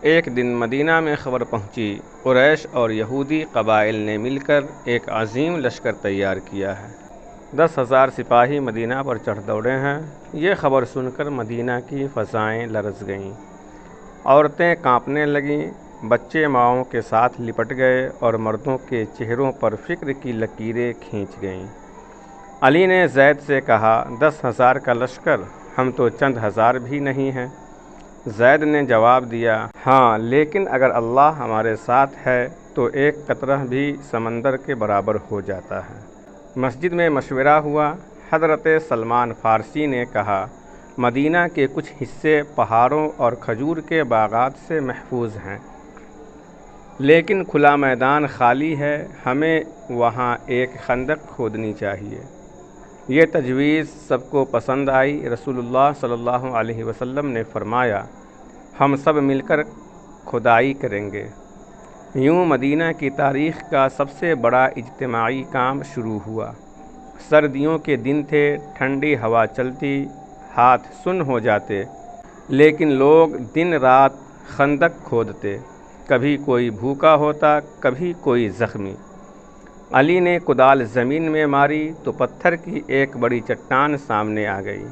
ایک دن مدینہ میں خبر پہنچی، قریش اور یہودی قبائل نے مل کر ایک عظیم لشکر تیار کیا ہے۔ 10,000 سپاہی مدینہ پر چڑھ دوڑے ہیں۔ یہ خبر سن کر مدینہ کی فضائیں لرز گئیں، عورتیں کانپنے لگیں، بچے ماؤں کے ساتھ لپٹ گئے اور مردوں کے چہروں پر فکر کی لکیریں کھینچ گئیں۔ علی نے زید سے کہا، 10,000 کا لشکر، ہم تو چند ہزار بھی نہیں ہیں۔ زید نے جواب دیا، ہاں، لیکن اگر اللہ ہمارے ساتھ ہے تو ایک قطرہ بھی سمندر کے برابر ہو جاتا ہے۔ مسجد میں مشورہ ہوا۔ حضرت سلمان فارسی نے کہا، مدینہ کے کچھ حصے پہاڑوں اور کھجور کے باغات سے محفوظ ہیں، لیکن کھلا میدان خالی ہے، ہمیں وہاں ایک خندق کھودنی چاہیے۔ یہ تجویز سب کو پسند آئی۔ رسول اللہ صلی اللہ علیہ وسلم نے فرمایا، ہم سب مل کر کھدائی کریں گے۔ یوں مدینہ کی تاریخ کا سب سے بڑا اجتماعی کام شروع ہوا۔ سردیوں کے دن تھے، ٹھنڈی ہوا چلتی، ہاتھ سن ہو جاتے، لیکن لوگ دن رات خندق کھودتے۔ کبھی کوئی بھوکا ہوتا، کبھی کوئی زخمی۔ علی نے کدال زمین میں ماری تو پتھر کی ایک بڑی چٹان سامنے آ گئی۔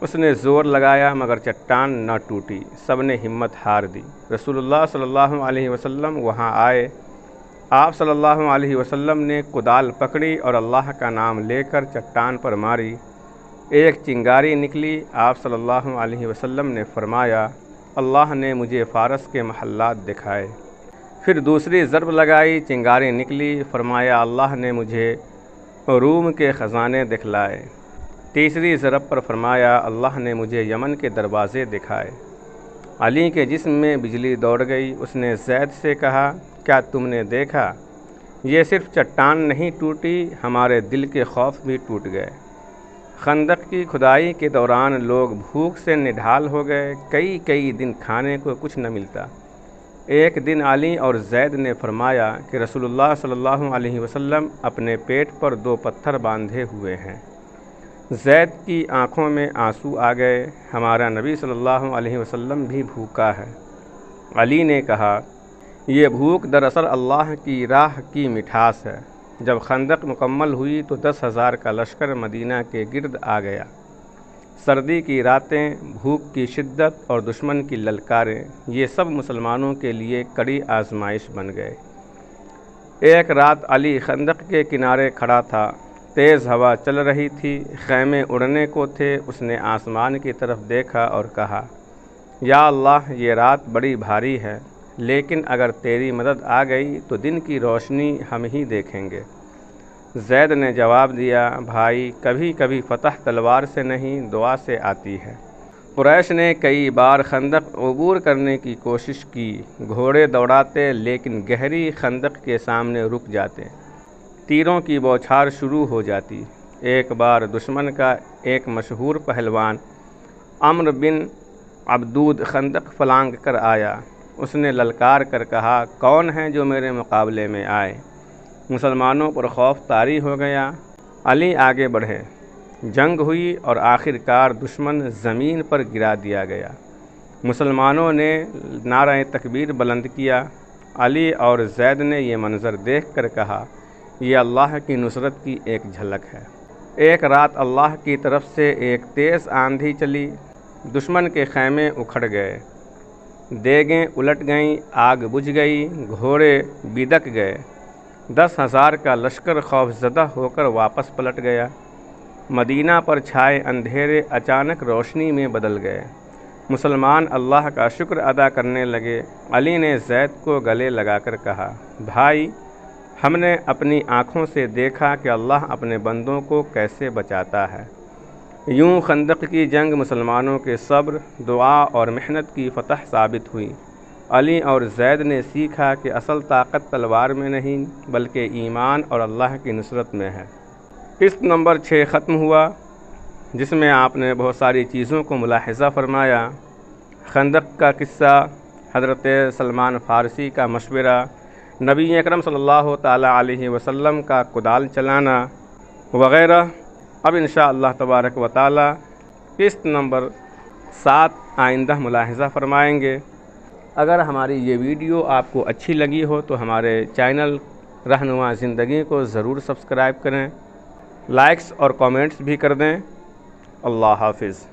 اس نے زور لگایا مگر چٹان نہ ٹوٹی۔ سب نے ہمت ہار دی۔ رسول اللہ صلی اللہ علیہ وسلم وہاں آئے۔ آپ صلی اللہ علیہ وسلم نے کدال پکڑی اور اللہ کا نام لے کر چٹان پر ماری۔ ایک چنگاری نکلی۔ آپ صلی اللہ علیہ وسلم نے فرمایا، اللہ نے مجھے فارس کے محلات دکھائے۔ پھر دوسری ضرب لگائی، چنگاری نکلی۔ فرمایا، اللہ نے مجھے روم کے خزانے دکھلائے۔ تیسری ضرب پر فرمایا، اللہ نے مجھے یمن کے دروازے دکھائے۔ علی کے جسم میں بجلی دوڑ گئی۔ اس نے زید سے کہا، کیا تم نے دیکھا؟ یہ صرف چٹان نہیں ٹوٹی، ہمارے دل کے خوف بھی ٹوٹ گئے۔ خندق کی کھدائی کے دوران لوگ بھوک سے نڈھال ہو گئے۔ کئی دن کھانے کو کچھ نہ ملتا۔ ایک دن علی اور زید نے فرمایا کہ رسول اللہ صلی اللہ علیہ وسلم اپنے پیٹ پر 2 پتھر باندھے ہوئے ہیں۔ زید کی آنکھوں میں آنسو آ گئے، ہمارا نبی صلی اللہ علیہ وسلم بھی بھوکا ہے۔ علی نے کہا، یہ بھوک دراصل اللہ کی راہ کی مٹھاس ہے۔ جب خندق مکمل ہوئی تو 10,000 کا لشکر مدینہ کے گرد آ گیا۔ سردی کی راتیں، بھوک کی شدت اور دشمن کی للکاریں، یہ سب مسلمانوں کے لیے کڑی آزمائش بن گئے۔ ایک رات علی خندق کے کنارے کھڑا تھا، تیز ہوا چل رہی تھی، خیمے اڑنے کو تھے۔ اس نے آسمان کی طرف دیکھا اور کہا، یا اللہ، یہ رات بڑی بھاری ہے، لیکن اگر تیری مدد آ گئی تو دن کی روشنی ہم ہی دیکھیں گے۔ زید نے جواب دیا، بھائی، کبھی کبھی فتح تلوار سے نہیں، دعا سے آتی ہے۔ قریش نے کئی بار خندق عبور کرنے کی کوشش کی، گھوڑے دوڑاتے لیکن گہری خندق کے سامنے رک جاتے، تیروں کی بوچھار شروع ہو جاتی۔ ایک بار دشمن کا ایک مشہور پہلوان عمرو بن عبدود خندق پھلانگ کر آیا۔ اس نے للکار کر کہا، کون ہے جو میرے مقابلے میں آئے؟ مسلمانوں پر خوف طاری ہو گیا۔ علی آگے بڑھے، جنگ ہوئی اور آخر کار دشمن زمین پر گرا دیا گیا۔ مسلمانوں نے نعرہ تکبیر بلند کیا۔ علی اور زید نے یہ منظر دیکھ کر کہا، یہ اللہ کی نصرت کی ایک جھلک ہے۔ ایک رات اللہ کی طرف سے ایک تیز آندھی چلی، دشمن کے خیمے اکھڑ گئے، دیگیں الٹ گئیں، آگ بجھ گئی، گھوڑے بدک گئے۔ 10,000 کا لشکر خوف زدہ ہو کر واپس پلٹ گیا۔ مدینہ پر چھائے اندھیرے اچانک روشنی میں بدل گئے۔ مسلمان اللہ کا شکر ادا کرنے لگے۔ علی نے زید کو گلے لگا کر کہا، بھائی، ہم نے اپنی آنکھوں سے دیکھا کہ اللہ اپنے بندوں کو کیسے بچاتا ہے۔ یوں خندق کی جنگ مسلمانوں کے صبر، دعا اور محنت کی فتح ثابت ہوئی۔ علی اور زید نے سیکھا کہ اصل طاقت تلوار میں نہیں بلکہ ایمان اور اللہ کی نصرت میں ہے۔ قسط نمبر 6 ختم ہوا، جس میں آپ نے بہت ساری چیزوں کو ملاحظہ فرمایا۔ خندق کا قصہ، حضرت سلمان فارسی کا مشورہ، نبی اکرم صلی اللہ تعالی علیہ وسلم کا کدال چلانا وغیرہ۔ اب انشاءاللہ تبارک و تعالی قسط نمبر 7 آئندہ ملاحظہ فرمائیں گے۔ اگر ہماری یہ ویڈیو آپ کو اچھی لگی ہو تو ہمارے چینل رہنما زندگی کو ضرور سبسکرائب کریں، لائکس اور کامنٹس بھی کر دیں۔ اللہ حافظ۔